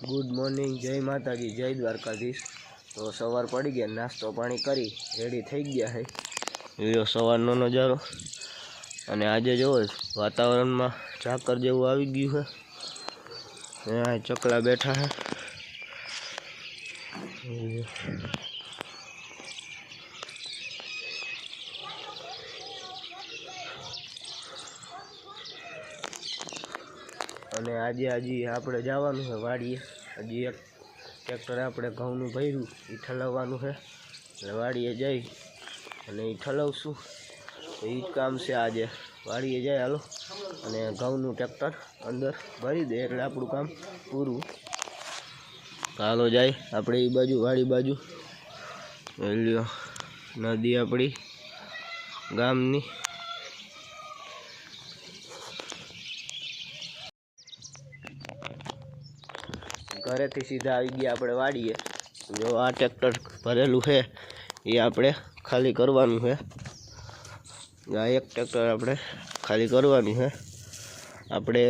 Good morning, जय माताजी, जय द्वारकाधीश। तो सवार पड़ी गया, नास्तो पानी करी रेडी थई गया है। जो सवारनो नजारो अने आजे जो वातावरण में झाकर जेवुं आवी गयुं है। यहाँ चकला बैठा है। અને આજે આપણે જવાનું છે વાડીએ। હજી એક ટ્રેક્ટર આપણે ઘઉંનું ભર્યું એ ઠલવવાનું છે, એટલે વાડીએ જઈ અને એ ઠલવશું। તો એ જ કામ છે આજે। વાડીએ જાય હાલો અને ઘઉંનું ટ્રેક્ટર અંદર ભરી દે એટલે આપણું કામ પૂરું। તો હાલો જાય આપણે એ બાજુ વાડી બાજુ। લ્યો નદી આપણી ગામની। घरे थी सीधा आई गया अपने वाड़ीए। जो आ ट्रेक्टर भरेलू है ये आपणे खाली करवानुं है। आ एक ट्रेक्टर आपणे खाली करवानुं है। आपणे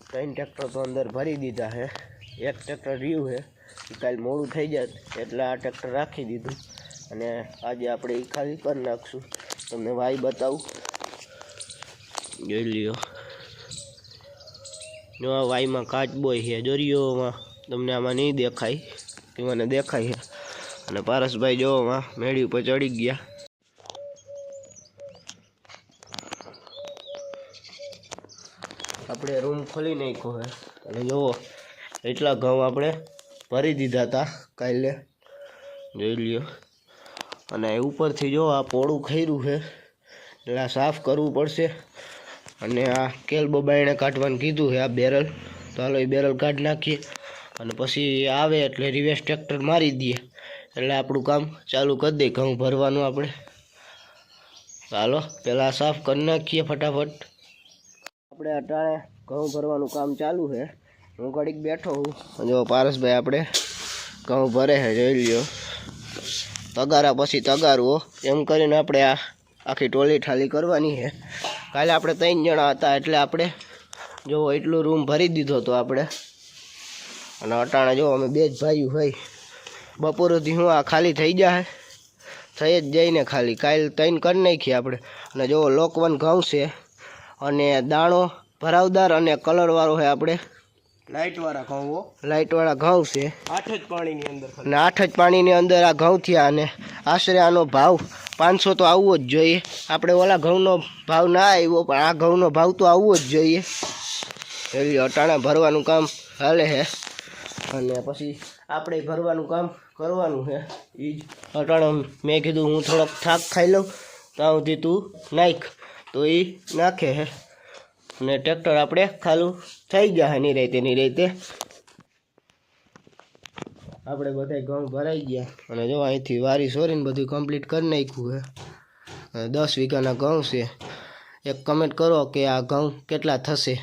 3 ट्रेक्टर तो अंदर भरी दीधा है। एक ट्रेक्टर रह्यु है काल मोडुं थई जात एटले आ ट्रेक्टर राखी दीधुं अने आजे आपणे ई खाली कर नाखशुं। तमने वाई बतावुं, जोई ल्यो। जो आ वाई में काच बोय है, जोरियो में तमने आमा नहीं देखाय कि मैंने देखाय है। अने पारस भाई जो वहाँ मेड़ी पर चढ़ी गया। अपने रूम खोली नाख्यो है अने जो एटला घऊं आपणे भरी दीधा था काले, जोई ल्यो। अने उपरथी जो आ पोळुं खर्युं है એટલે આ साफ करवुं पड़शे। અને આ કેલ બબાઈને કાઢવાનું કીધું છે। આ બેરલ તો હાલો એ બેરલ કાઢી નાખીએ અને પછી આવે એટલે રિવર્સ ટ્રેક્ટર મારી દઈએ એટલે આપણું કામ ચાલુ કરી દઈએ ઘઉં ભરવાનું આપણે। હાલો પહેલાં સાફ કરી નાખીએ ફટાફટ। આપણે અટાણે ઘઉં ભરવાનું કામ ચાલુ છે। હું ઘડીક બેઠો હું। જો પારસભાઈ આપણે ઘઉં ભરે છે, જોઈ લ્યો। તગારા પછી તગારવો એમ કરીને આપણે આ આખી ટોલી ઠાલી કરવાની છે। काले आपणे 3 जणा हता एटले आपणे जो एटलुं रूम भरी दीधो तो आपणे। अने अटाणे जो अमे 2 ज भाईओ हई। बपोरथी हुं आ खाली थई जाए, थई ज जईने खाली काल 3 कर नाखी आपणे। अने जो लोकवन घऊं छे अने दाणो भरावदार अने कलरवाळो है आपणे लाइटवाळा घऊं। लाइटवाळा घऊं छे 8 ज पाणीनी अंदर खाली। अने 8 ज पाणीनी अंदर आ घऊं थया अने आशरे आनो भाव 500 तो आववो ज जोईए। आपणे ओला घऊंनो भाव ना आव्यो पण आ घऊंनो भाव तो आववो ज जोईए। એટલે અટાણા ભરવાનું કામ હાલે છે અને પછી આપણે ભરવાનું કામ કરવાનું છે। એ જ અટાણા મેં કીધું હું થોડોક થાક ખાઈ લઉં ત્યાં સુધી તું નાખ, તો એ નાખે છે અને ટ્રેક્ટર આપણે ખાલું થઈ ગયા નિરાતે। આપણે બધા ઘઉં ભરાઈ ગયા અને જો અહીંથી વારી સોરીને બધું કમ્પ્લીટ કરી નાખ્યું છે। 10 વીઘાના ઘઉં છે। एक कमेंट करो कि आ घऊं केटला थशे।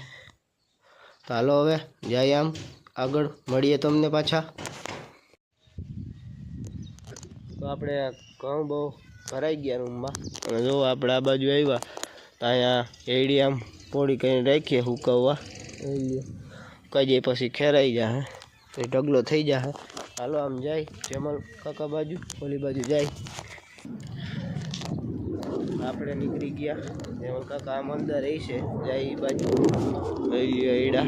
तो हालो हवे जाए आम आगळ मळीए तमने पाछा। तो आपणे घऊं बहु भराई गया रूम में। जो आपणे आ बाजू आव्या तो अहींया एडी आम पोड़ी करीने राखीए हुकाववा। हुकाई जाए पछी खेराई जाए तो ढगलो थई जाए। हालो आम जाए जेमल काका बाजू, ओली बाजू जाए। આપણે નીકળી ગયા। જેમલ કાકા આમ અંદર રહી છે, જાય એ બાજુ એડા।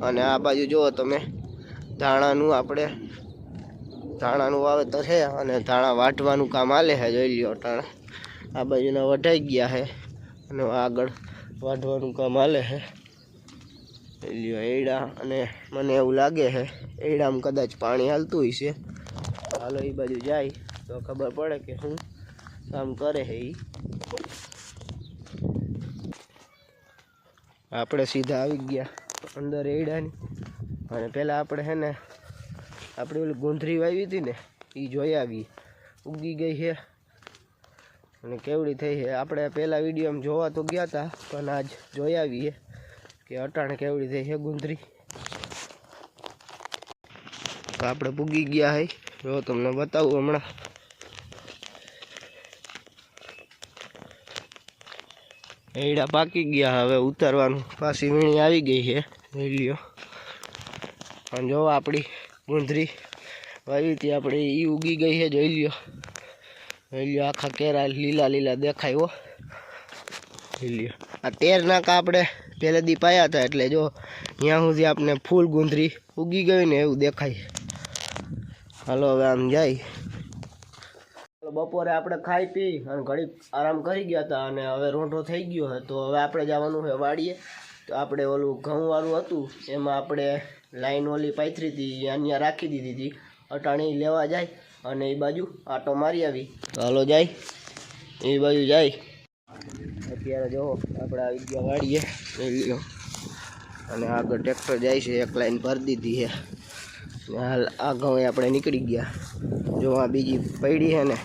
અને આ બાજુ જુઓ તમે ધાણાનું આપણે ધાણાનું વાવેતર છે અને ધાણા વાઢવાનું કામ હાલે છે, જોઈ લ્યો। અટાણે આ બાજુના વઢાઈ ગયા છે અને આગળ વાઢવાનું કામ હાલે છે, જોઈ લ્યો એડા। અને મને એવું લાગે છે એડામાં કદાચ પાણી હાલતું હશે। હાલો એ બાજુ જાય તો ખબર પડે કે હું काम करे है। आपणे सीधा आई गया अंदर एडानी। अने पहला आपणे है ने आपणे ओली गोंधरी वावी थी ने ई जोई आवी, उगी गई है अने केवड़ी थई है। आपणे पहला विडियो में जोवा तो गया था पण आज जोई आवी है कि अटाणे केवड़ी थई है गोंधरी। तो आपणे पुगी गया है, जो तमने बतावुं हमणां। एड़ा पाकी गया, हवे उतारवानुं पाછી वीणी आवी गई है, જોઈ લ્યો। અને જો આપણી ગુંદરી વાવી હતી આપણે એ ઉગી ગઈ છે, જોઈ લ્યો આખા કેરા લીલા લીલા દેખાય હો, જોઈ લ્યો. આ 13 નાકા આપણે પહેલેથી પાયા હતા, એટલે જો ત્યાં સુધી આપણે ફૂલ ગુંદરી ઉગી ગઈ ને એવું દેખાય. હાલો હવે આમ જાય. બપોરે આપણે ખાઈ પી અને ઘડીક આરામ કરી ગયા હતા અને હવે રોંઢો થઈ ગયો છે, તો હવે આપણે જવાનું છે વાડીએ. તો આપણે ઓલું ઘઉંવાળું હતું એમાં આપણે લાઈન ઓલી પાથરી હતી અહીંયા રાખી દીધી હતી, અટાણી લેવા જાય અને એ બાજુ આટો મારી આવી. તો હાલો જાય, એ બાજુ જાય. અત્યારે જો આપણે આવી ગયા વાડીએ, લઈ લ્યો. અને આગળ ટ્રેક્ટર જાય છે, એક લાઈન ભરી દીધી છે. હાલ આ ઘઉં આપણે નીકળી ગયા. જો આ બીજી પડી છે ને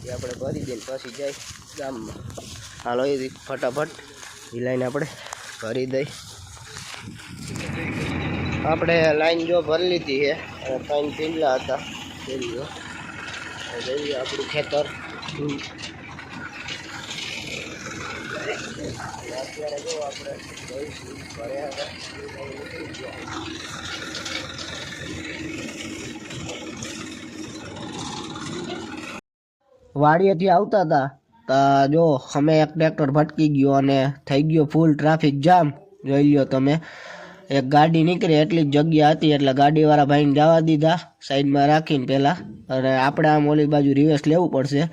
એ આપણે ભરી દઈએ પછી જાય ગામમાં. હાલો એ ફટાફટ એ લાઈન આપણે ભરી દઈ. આપણે લાઈન જો ભરી લીધી છે અને 3 પીંડલા હતા, જોઈ આપણું ખેતર. અત્યારે જો આપણે જઈશું ઘરે. વાડીએથી આવતા હતા તો જો અમે એક ટ્રેક્ટર ભટકી ગયો અને થઈ ગયો ફૂલ ટ્રાફિક જામ. જોઈ લ્યો તમે, એક ગાડી નીકળી એટલી જ જગ્યા હતી એટલે ગાડીવાળા ભાઈને જવા દીધા સાઈડમાં રાખીને પહેલાં. અને આપણે આમ ઓલી બાજુ રિવર્સ લેવું પડશે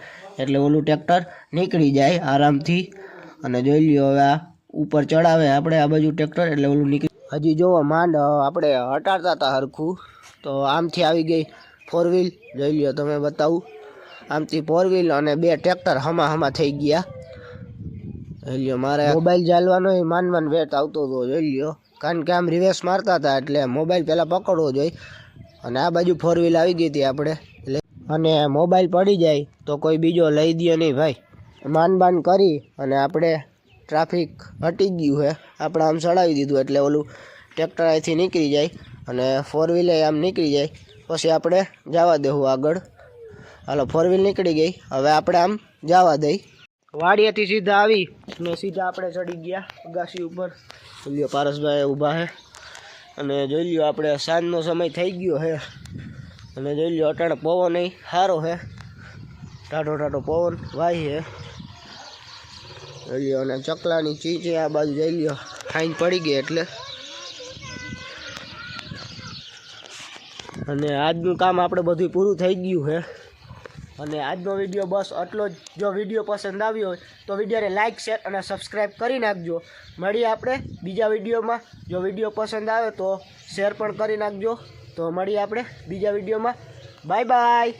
એટલે ઓલું ટ્રેક્ટર નીકળી જાય આરામથી. અને જોઈ લ્યો હવે આ ઉપર ચડાવે આપણે આ બાજુ ટ્રેક્ટર એટલે ઓલું નીકળી. હજી જોવો માંડ આપણે હટાડતા હતા હરખું, તો આમથી આવી ગઈ 4 વ્હીલ. જોઈ લ્યો તમે બતાવું, આમથી 4 વ્હીલ અને 2 ટ્રેક્ટર હમા થઈ ગયા. જોઈ લ્યો મારે મોબાઈલ ચાલવાનો માન વેટ આવતો હતો, જોઈ લ્યો. કારણ કે આમ રિવર્સ મારતા હતા એટલે મોબાઈલ પહેલાં પકડવો જોઈએ. અને આ બાજુ 4 વ્હીલ આવી ગઈ હતી આપણે, અને મોબાઈલ પડી જાય તો કોઈ બીજો લઈ દે નહીં ભાઈ. માન કરી અને આપણે ટ્રાફિક હટી ગયું છે, આપણે આમ ચડાવી દીધું એટલે ઓલું ટ્રેક્ટર અહીંથી નીકળી જાય અને 4 વ્હીલે આમ નીકળી જાય. પછી આપણે જવા દેવું આગળ. હાલો 4 વ્હીલ નીકળી ગઈ, હવે આપણે આમ જવા દઈ. વાડીએથી સીધા આવી ને સીધા આપણે ચડી ગયા અગાસી ઉપર. જોઈ લ્યો પારસભાઈ ઊભા છે અને જોઈ લ્યો આપણે સાંજનો સમય થઈ ગયો છે. અને જોઈ લ્યો અટાણે પવન સારો છે, ટાઢો પવન વાય છે. જોઈ લ્યો અને ચકલાની ચીચી આ બાજુ જોઈ લ્યો ખાઈને પડી ગઈ એટલે. અને આજનું કામ આપણે બધું પૂરું થઈ ગયું છે. અને આજનો વિડીયો બસ આટલો જ. જો વિડીયો પસંદ આવ્યો હોય તો વિડીયોને લાઇક, શેર અને સબસ્ક્રાઈબ કરી નાખજો. મળીએ આપણે બીજા વિડીયોમાં. જો વિડીયો પસંદ આવે તો શેર પણ કરી નાખજો. તો મળીએ આપણે બીજા વિડીયોમાં. Bye bye.